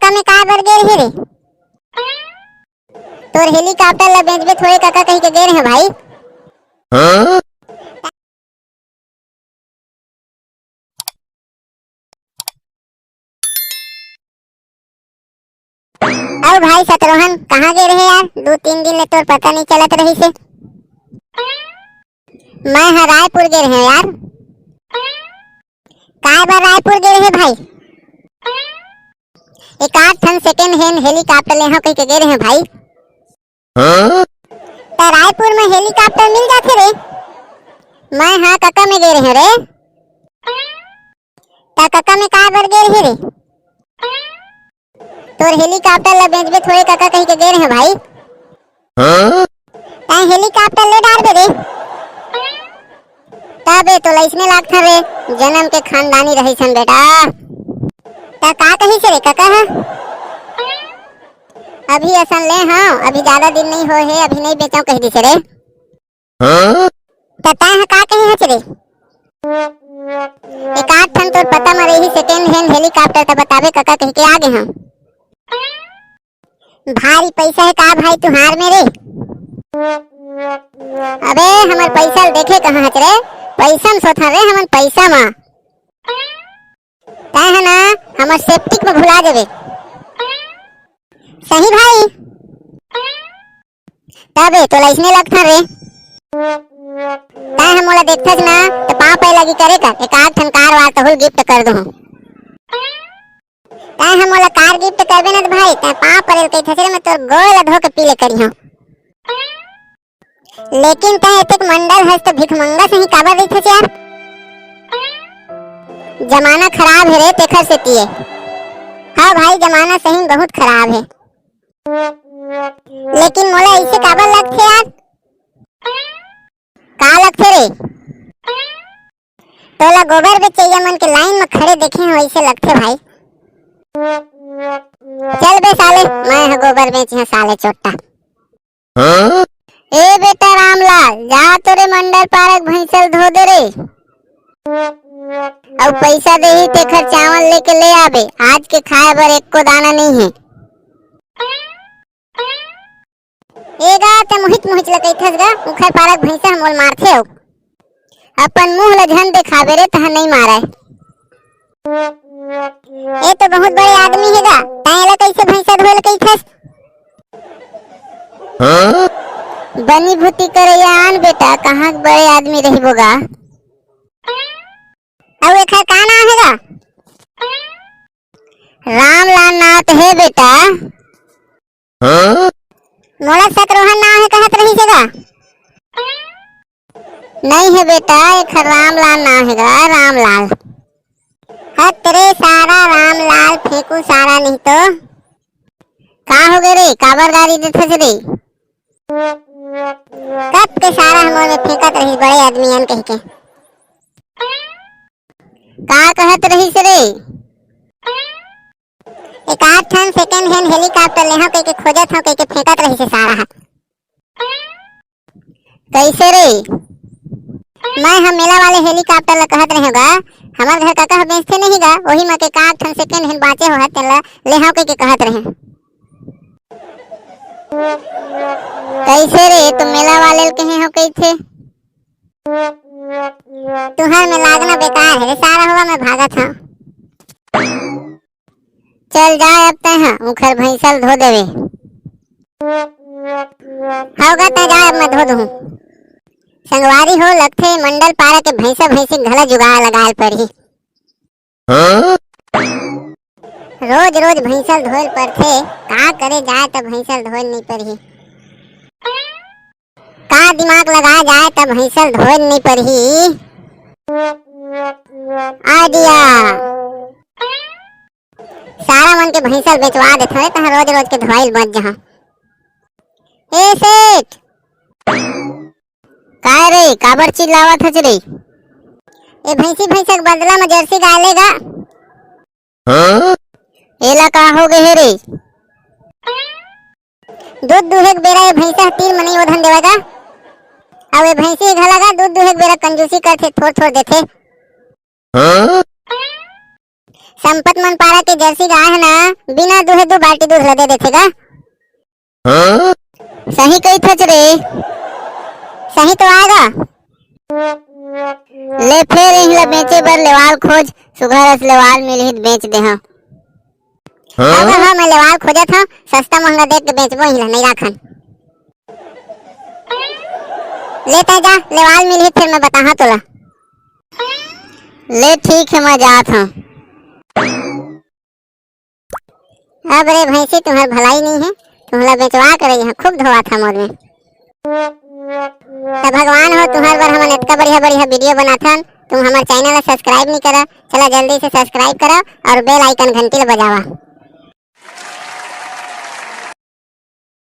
काका में का बर गे रहे रे? तोर हेलीकॉप्टर ला बेचबे थोड़े काका कहीं के गे रहे भाई। और भाई शत्रुघ्न कहाँ गे रहे यार? 2-3 दिन ले तोर पता नहीं चलत रही से। मैं हाँ रायपुर गे रहे यार। काय बार रायपुर गे रहे भाई? एक आठ ठन सेकेंड हैंड हेलीकॉप्टर ले हाँ कहीं के गे रहे भाई। तो रायपुर में हेलीकॉप्टर मिल जाते रे? मैं हाँ काका में गे रहे रे। ता काका में का बर गे रहे रे? तोर हेलीकॉप्टर ला बेचबे थोड़े काका कहीं के गे रहे भाई। ता हेलीकॉप्टर ले डाल रे। तबे तो लाइसने लागथा रे, जन्म के खानदानी रही सन बेटा। ता का कही से रे काका? अभी असन ले हाँ, अभी ज्यादा दिन नहीं हो है, अभी नहीं बेचाऊ कह दिसे रे। ता का कही हच रे? एक आठ ठन तो पता मरे ही सेकेंड हैंड हेलीकॉप्टर ता बतावे काका कह के आगे हम। भारी पैसा है का भाई तुहार में रे? अबे हमर पैसा देखे कहाँ हच रे? पैसा में सोथा रे, हमन पैसा मा ता है ना हमर सेप्टिक में भुला देवे। सही भाई? तबे तो लाइसने लगथा रे। ता हम मोला देखथस ना तो पाँव पे लगी करे का एक आठ ठन कार वार तो गिफ्ट कर दो। ता हम मोला कार गिफ्ट करबे ना भाई ता पाँव परेल कहि थसे मैं तोर गोल धो के पीले करी हूं। लेकिन ता एतक मंडल हस तो भिखमंगा सही काबर रही थस यार? जमाना खराब है रे तेखर से तिए। हाँ भाई जमाना सही बहुत खराब है। लेकिन मोला ऐसे काबर लगथे यार? का लगथे रे? तोला गोबर बेचैया मन के लाइन में खड़े देखे हो ऐसे लगथे भाई। चल बे साले, मैं हा गोबर बेची हाँ साले चोट्टा। ए बेटा रामलाल, जा तोरे मंडल पारक भैंसल धो दे रे। और पैसा दे ही तेखर चावल लेके ले आबे, आज के खाए बर एको दाना नहीं है। एगा ते मोहित मोहित लकैथस गा, उखर पारक भैंसा मोल मारथे हो। अपन मुंह ल झन देखाबे रे तह नहीं मारे। ए तो बहुत बड़े आदमी है गा, ताएला कैसे भैंसा धोल कैथस? बनी भूती करे आन बेटा, कहाँ बड़े आदमी रहिबो गा। और एखर का नाम है गा? रामलाल नाथ है बेटा। मोला शत्रुघ्न नाम है कहत रही से गा? नहीं है बेटा, एखर रामलाल नाम है गा, रामलाल। तेरे सारा रामलाल फेंकू सारा नहीं तो का हो गए रे? काबर गाड़ी देथस रे? कब के सारा हमर में फेंकत रही बड़े आदमी कह के। का कहत रही से रे? एक आठ ठन सेकेंड हैंड हेलीकॉप्टर ले हाँ कह के खोजत हाँ कह के फेंकत रही से सारा। कैसे रे? मैं हम मेला वाले हेलीकॉप्टर ला कहत रहे गा, हमार घर काका बेचते नहीं गा, वही में के का ठन सेकेंड हैंड बाचे हो तेला ले हाँ कह के कहत रहे। कैसे रे तुम मेला वाले कहे हो कैसे? तुहर में लागना बेकार है रे, सारा हुआ मैं भागत हाँ। चल जाए अब तय हाँ उखर भैंसल धो देवे। होगा तय जाए अब मैं धो दूँ। संगवारी हो लगथे मंडल पारा के भैंसा भैंसी घला जुगाड़ लगाए पड़ी। रोज रोज भैंसल धोल पड़थे, का करे जाए तब भैंसल धोल नहीं पड़ही। का दिमाग लगा जाए तब भैंसल धोल नहीं पड़ही। आइडिया सारा मन के भैंसल बेचवा देथे तहाँ रोज रोज के धोइल बच जहाँ। ए सेठ काय रे काबर चिल्लावत हच रे? ए भैंसी भैंसा के बदला में जर्सी गाय लेगा। एला का हो गए रे? दूध दुहे के बेरा ये भैंसा 3 मनी ओधन देवेगा, अब ये भैंसी घलागा दूध दुहे के बेरा कंजूसी करथे, थोड़ थोड़ देथे। संपत मन पारा के जर्सी गाय है ना, बिना दूहे 2 बाल्टी दूध ला दे देथेगा। सही कही थच रे, सही तो आएगा। ले फिर इहला बेचे बर लेवाल खोज, सुघर लेवाल मिलही बेच दे हां। हाँ मैं लेवाल खोजत हूँ, सस्ता महंगा देख के बेचबो इहला, नहीं राखन। लेते जा, लेवाल मिलही फिर मैं बताहा तोला। ले ठीक है मैं जात हूँ। अब रे भैंसी तुम्हार भलाई नहीं है, तुम्हारा बेचवा कर यहाँ खूब धोआ था मोर में। तो भगवान हो तुम्हार बर हमन इतना बढ़िया बढ़िया वीडियो बनाथन, तुम हमारे चैनल सब्सक्राइब नहीं करा, चला जल्दी से सब्सक्राइब करो और बेल आइकन घंटी ल बजावा।